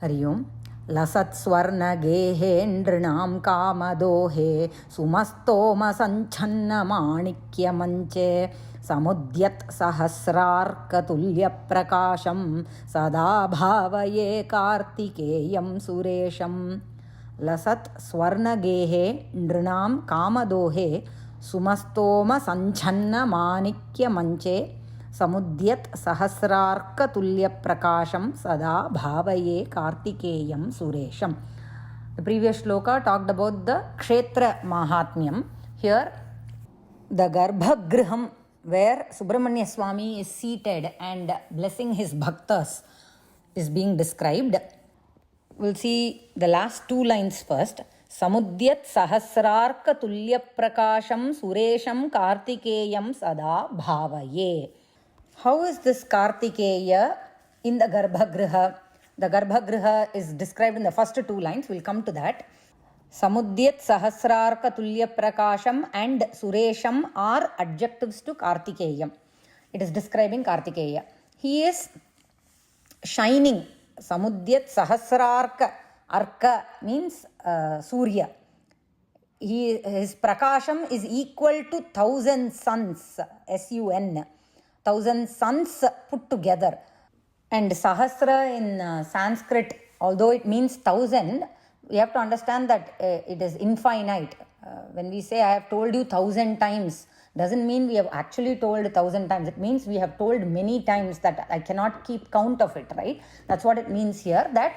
हरि ओम् लसत्स्वर्णगेहे नृणां कामदोहे सुमस्तोमसञ्छन्नमाणिक्यमञ्चे समुद्यत्सहस्रार्कतुल्यप्रकाशं सदा भावये कार्तिकेयं सुरेशं लसत्स्वर्णगेहे नृणां कामदोहे सुमस्तोमसञ्छन्नमाणिक्यमञ्चे समुद्यत सहस्रार्कतुल्य प्रकाशम सदा भावये कार्तिकेयम सुरेशम. The previous shloka talked about the Kshetra Mahatmyam. Here, the Garbhagriham, where Subramanya Swami is seated and blessing his bhaktas, is being described. We'll see the last two lines first. Samudyat Sahasrarkatulya Prakasham Suresham Kartikeyam Sada Bhavaye. How is this Kartikeya in the Garbhagriha? The Garbhagriha is described in the first two lines. We'll come to that. Samudyat Sahasrarka Tulya Prakasham and Suresham are adjectives to Kartikeyam. It is describing Kartikeya. He is shining. Samudyat Sahasrarka. Arka means Surya. His Prakasham is equal to 1,000 suns. S-U-N. 1,000 suns put together. And Sahasra in Sanskrit, although it means 1,000, we have to understand that it is infinite. When we say I have told you 1,000 times, doesn't mean we have actually told 1,000 times. It means we have told many times that I cannot keep count of it, right? That's what it means here, that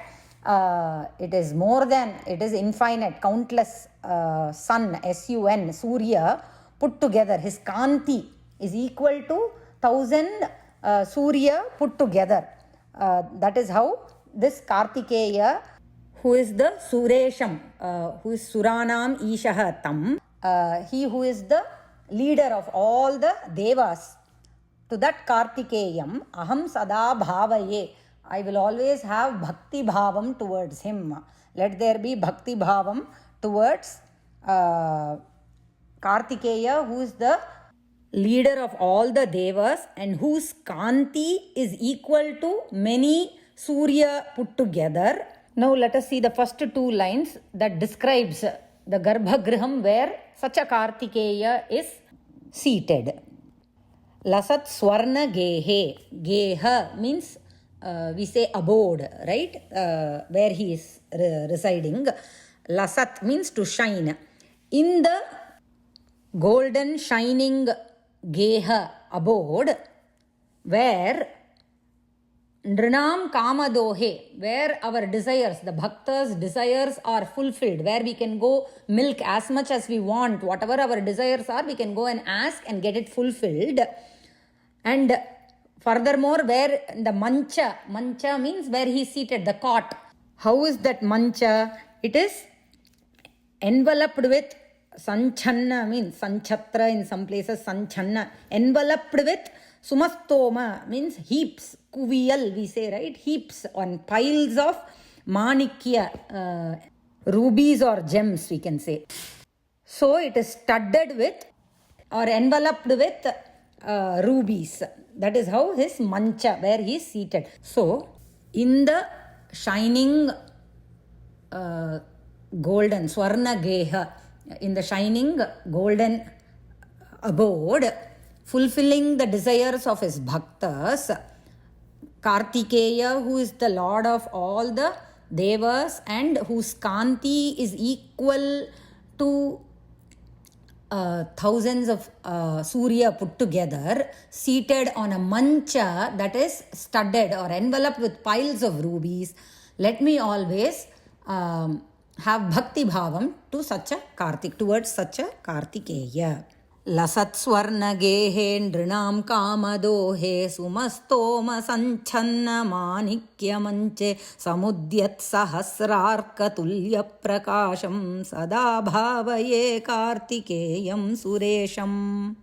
it is more than, it is infinite, countless sun, S-U-N, Surya, put together. His Kanti is equal to 1,000 Surya put together. That is how this Kartikeya, who is the Suresham, who is Suranam Ishaha Tam, he who is the leader of all the Devas, to that Kartikeyam, Aham Sada Bhavaye, I will always have Bhakti Bhavam towards him. Let there be Bhakti Bhavam towards Kartikeya, who is the leader of all the Devas and whose Kanti is equal to many Surya put together. Now let us see the first two lines that describes the Garbhagriham where such a Kartikeya is seated. Lasat Swarna Gehe. Geha means we say abode, right? Where he is residing. Lasat means to shine. In the golden shining Geha abode, where Nrinam Kamadohe, where our desires, the Bhaktas' desires are fulfilled, where we can go milk as much as we want, whatever our desires are, we can go and ask and get it fulfilled. And furthermore, where the mancha means where he is seated, the cot. How is that mancha? It is enveloped with Sanchanna means Sanchatra in some places, Sanchanna, enveloped with Sumastoma means heaps, Kuviyal we say, right? Heaps on piles of Manikya, rubies or gems we can say. So it is studded with or enveloped with rubies. That is how his mancha, where he is seated. So in the shining golden, Swarna Geha, in the shining golden abode, fulfilling the desires of his bhaktas, Kartikeya, who is the lord of all the devas and whose Kanti is equal to thousands of Surya put together, seated on a mancha that is studded or enveloped with piles of rubies. Let me always have Bhakti Bhavam to such a Kartik, towards such a Kartikeya. Lasat Swarna Gehe Nrinam Kamadohe Sumastoma Sanchanna Manikya Manche Samudyat Sahasrarka Tulya Prakasham Sada Bhavaye Kartikeyam Suresham.